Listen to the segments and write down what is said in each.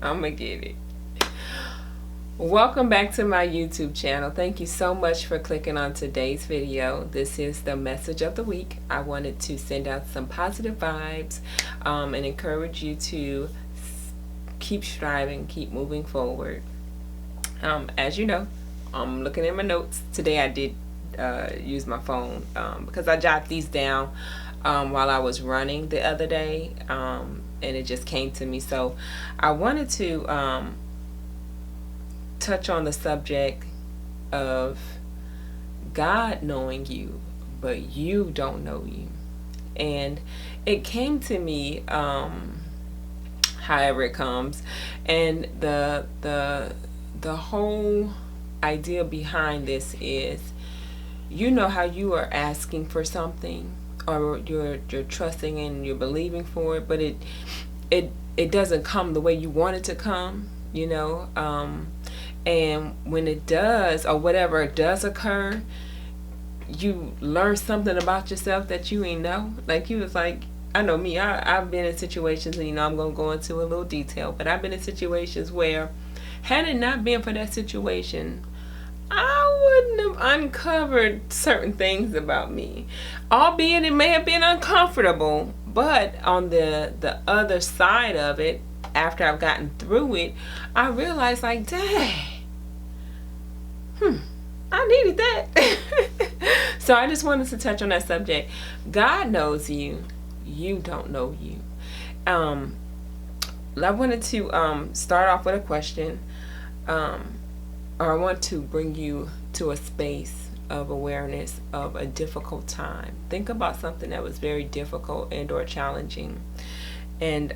I'ma get it. Welcome back to my YouTube channel. Thank you so much for clicking on today's video. This is the message of the week. I wanted to send out some positive vibes and encourage you to keep striving, keep moving forward. As you know, I'm looking at my notes. Today I did use my phone because I jotted these down while I was running the other day, and it just came to me. So I wanted to touch on the subject of God knowing you, but you don't know you. And it came to me however it comes, and the whole idea behind this is, you know how you are asking for something, or you're trusting and you're believing for it, but it doesn't come the way you want it to come, you know. And when it does, or whatever does occur, you learn something about yourself that you ain't know. Like, you was like, I know me, I've been in situations, and I'm gonna go into a little detail, but I've been in situations where, had it not been for that situation, I wouldn't have uncovered certain things about me, albeit it may have been uncomfortable. But on the other side of it, after I've gotten through it, I realized, like, dang, I needed that. So I just wanted to touch on that subject. God knows you. You don't know you. I wanted to start off with a question, or I want to bring you to a space of awareness of a difficult time. Think about something that was very difficult and or challenging, and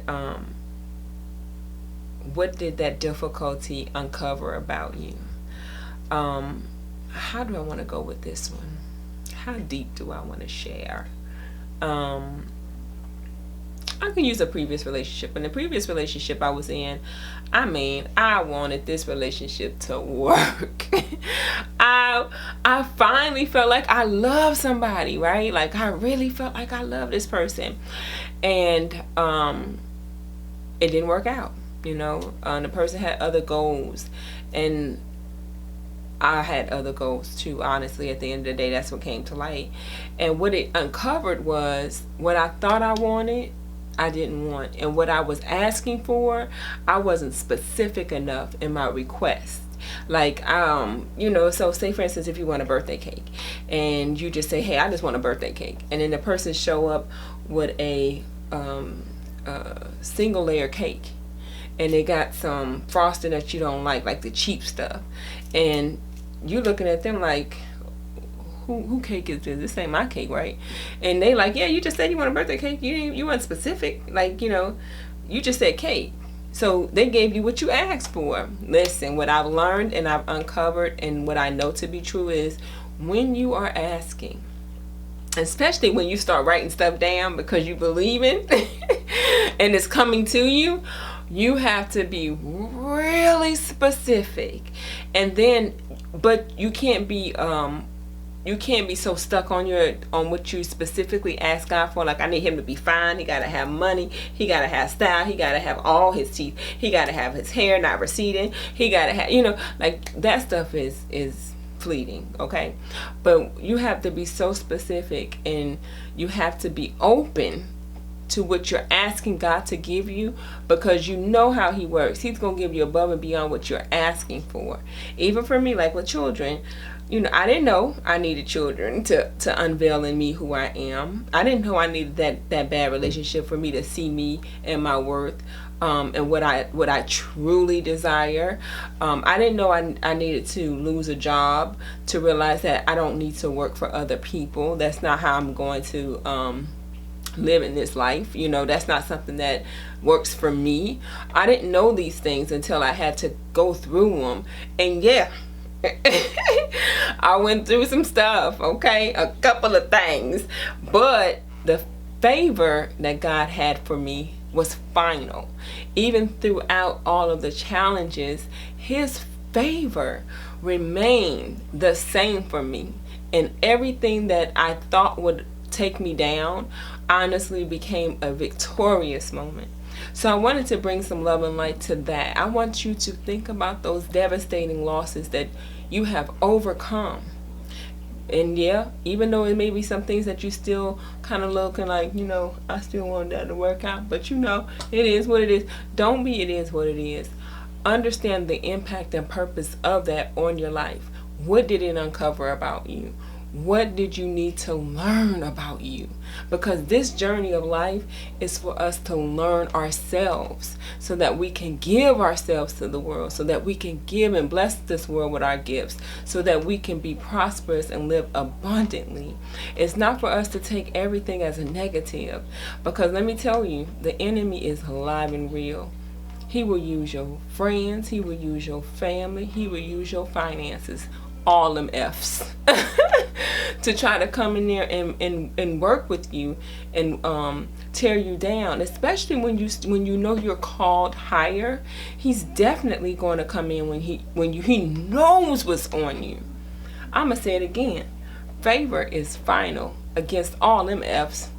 what did that difficulty uncover about you? How do I want to go with this one? How deep do I want to share? I can use a previous relationship. In the previous relationship I was in, I wanted this relationship to work. I finally felt like I love somebody, right? Like, I really felt like I love this person. And it didn't work out, you know. The person had other goals, and I had other goals too, honestly. At the end of the day, that's what came to light. And what it uncovered was, what I thought I wanted, I didn't want. And what I was asking for, I wasn't specific enough in my request. Like, you know, so say for instance, if you want a birthday cake, and you just say, hey, I just want a birthday cake, and then the person show up with a single layer cake, and they got some frosting that you don't like the cheap stuff, and you looking at them like, who cake is this? This ain't my cake, right? And they like, yeah, you just said you want a birthday cake. You weren't specific. Like, you know, you just said cake. So they gave you what you asked for. Listen, what I've learned and I've uncovered, and what I know to be true, is when you are asking, especially when you start writing stuff down because you believe in and it's coming to you, you have to be really specific. And then, but you can't be so stuck on what you specifically ask God for. Like, I need him to be fine. He got to have money. He got to have style. He got to have all his teeth. He got to have his hair not receding. He got to have, you know, like, that stuff is fleeting, okay? But you have to be so specific, and you have to be open to what you're asking God to give you, because you know how he works. He's going to give you above and beyond what you're asking for. Even for me, like with children, you know, I didn't know I needed children to unveil in me who I am. I didn't know I needed that bad relationship for me to see me and my worth, and what I truly desire. I didn't know I needed to lose a job to realize that I don't need to work for other people. That's not how I'm going to live in this life. You know, that's not something that works for me. I didn't know these things until I had to go through them. And yeah, I went through some stuff, okay? A couple of things. But the favor that God had for me was final. Even throughout all of the challenges, his favor remained the same for me. And everything that I thought would take me down honestly became a victorious moment. So I wanted to bring some love and light to that. I want you to think about those devastating losses that you have overcome. And yeah, even though it may be some things that you still kind of looking like, I still want that to work out, but it is what it is. Don't be it is what it is. Understand the impact and purpose of that on your life. What did it uncover about you? What did you need to learn about you? Because this journey of life is for us to learn ourselves so that we can give ourselves to the world, so that we can give and bless this world with our gifts, so that we can be prosperous and live abundantly. It's not for us to take everything as a negative, because let me tell you, the enemy is alive and real. He will use your friends, he will use your family, he will use your finances, all them F's, to try to come in there and work with you and tear you down. Especially when you know you're called higher, he's definitely going to come in when he knows what's on you. I'm gonna say it again. Favor is final against all them F's.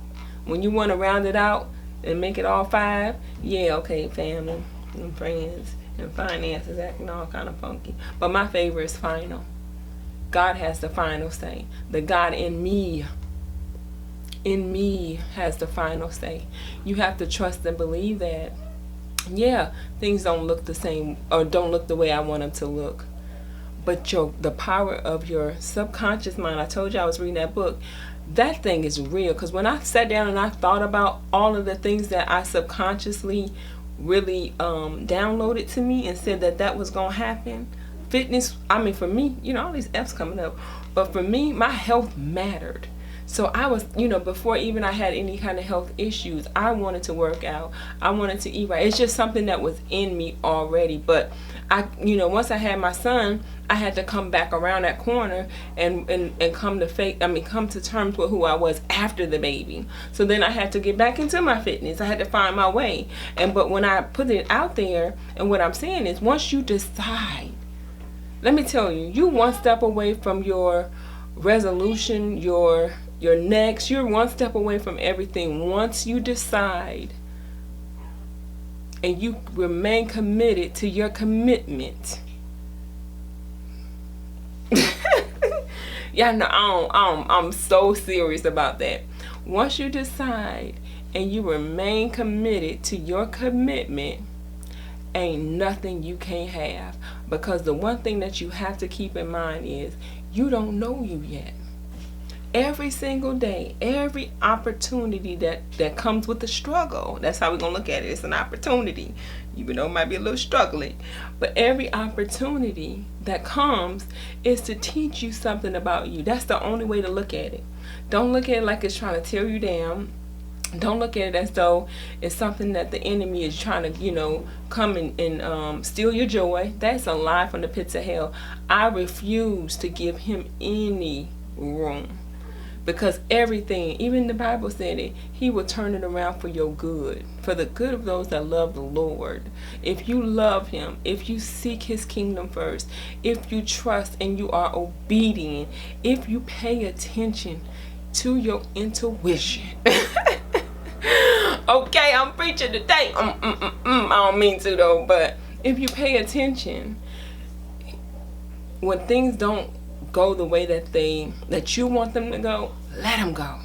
When you want to round it out and make it all 5, yeah, okay, family and friends and finances acting all kind of funky, but my favor is final. God has the final say. The God in me has the final say. You have to trust and believe that. Yeah, things don't look the same or don't look the way I want them to look. But the power of your subconscious mind, I told you I was reading that book, that thing is real. Because when I sat down and I thought about all of the things that I subconsciously really downloaded to me and said that was going to happen, fitness, for me, all these F's coming up, but for me, my health mattered. So I was, before even I had any kind of health issues, I wanted to work out. I wanted to eat right. It's just something that was in me already. But once I had my son, I had to come back around that corner and come to terms with who I was after the baby. So then I had to get back into my fitness. I had to find my way. But when I put it out there, and what I'm saying is, once you decide, let me tell you, you one step away from your resolution, your next, you're one step away from everything. Once you decide and you remain committed to your commitment. Yeah, no, I'm so serious about that. Once you decide and you remain committed to your commitment, ain't nothing you can't have. Because the one thing that you have to keep in mind is you don't know you yet. Every single day, every opportunity that comes with the struggle, that's how we're going to look at it. It's an opportunity, even though it might be a little struggling. But every opportunity that comes is to teach you something about you. That's the only way to look at it. Don't look at it like it's trying to tear you down. Don't look at it as though it's something that the enemy is trying to, come and steal your joy. That's a lie from the pits of hell. I refuse to give him any room. Because everything, even the Bible said it, he will turn it around for your good. For the good of those that love the Lord. If you love him, if you seek his kingdom first, if you trust and you are obedient, if you pay attention to your intuition. Okay, I'm preaching today. I don't mean to though, but if you pay attention, when things don't go the way that you want them to go, let them go.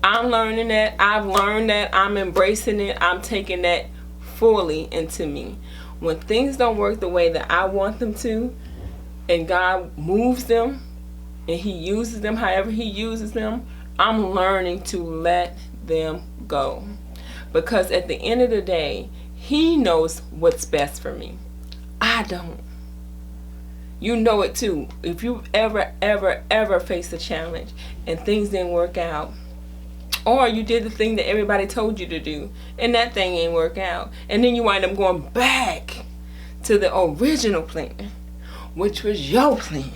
I'm learning that. I've learned that. I'm embracing it. I'm taking that fully into me. When things don't work the way that I want them to, and God moves them, and he uses them however he uses them, I'm learning to let them go. Because at the end of the day, he knows what's best for me. I don't. You know it too. If you ever face a challenge and things didn't work out, or you did the thing that everybody told you to do and that thing ain't work out, and then you wind up going back to the original plan, which was your plan.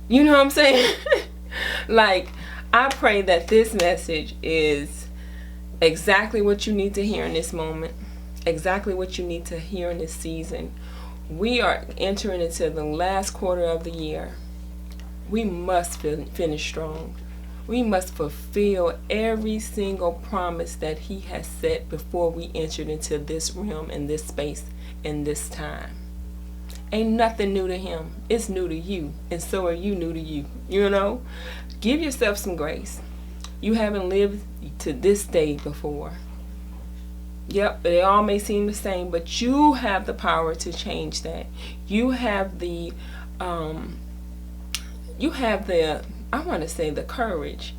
You know what I'm saying? Like, I pray that this message is exactly what you need to hear in this moment, exactly what you need to hear in this season. We are entering into the last quarter of the year. We must finish strong. We must fulfill every single promise that he has set before we entered into this realm and this space and this time. Ain't nothing new to him. It's new to you, and so are you new to you. You know? Give yourself some grace. You haven't lived to this day before. Yep, they all may seem the same, but you have the power to change that. You have the I want to say the courage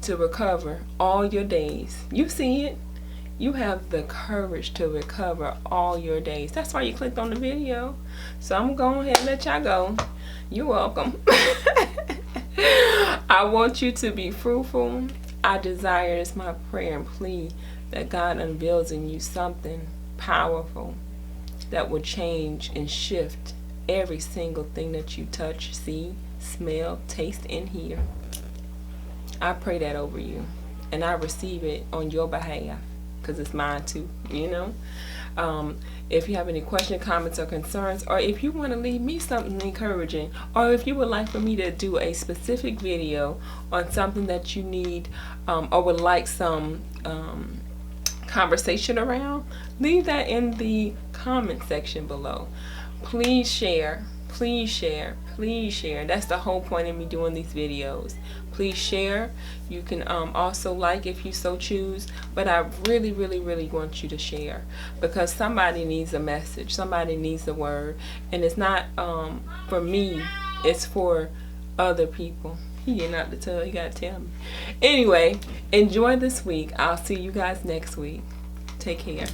to recover all your days. You see it? You have the courage to recover all your days. That's why you clicked on the video. So I'm going ahead and let y'all go. You're welcome. I want you to be fruitful. I desire, it's my prayer and plea, that God unveils in you something powerful that will change and shift every single thing that you touch, see, smell, taste, and hear. I pray that over you, and I receive it on your behalf, because it's mine too, you know. If you have any questions, comments, or concerns, or if you want to leave me something encouraging, or if you would like for me to do a specific video on something that you need, or would like some conversation around, leave that in the comment section below. Please share, please share, please share. That's the whole point of me doing these videos. Please share. You can also like if you so choose, but I really, really, really want you to share, because somebody needs a message, somebody needs a word, and it's not for me, it's for other people. He didn't have to tell, you gotta tell me. Anyway, enjoy this week. I'll see you guys next week. Take care.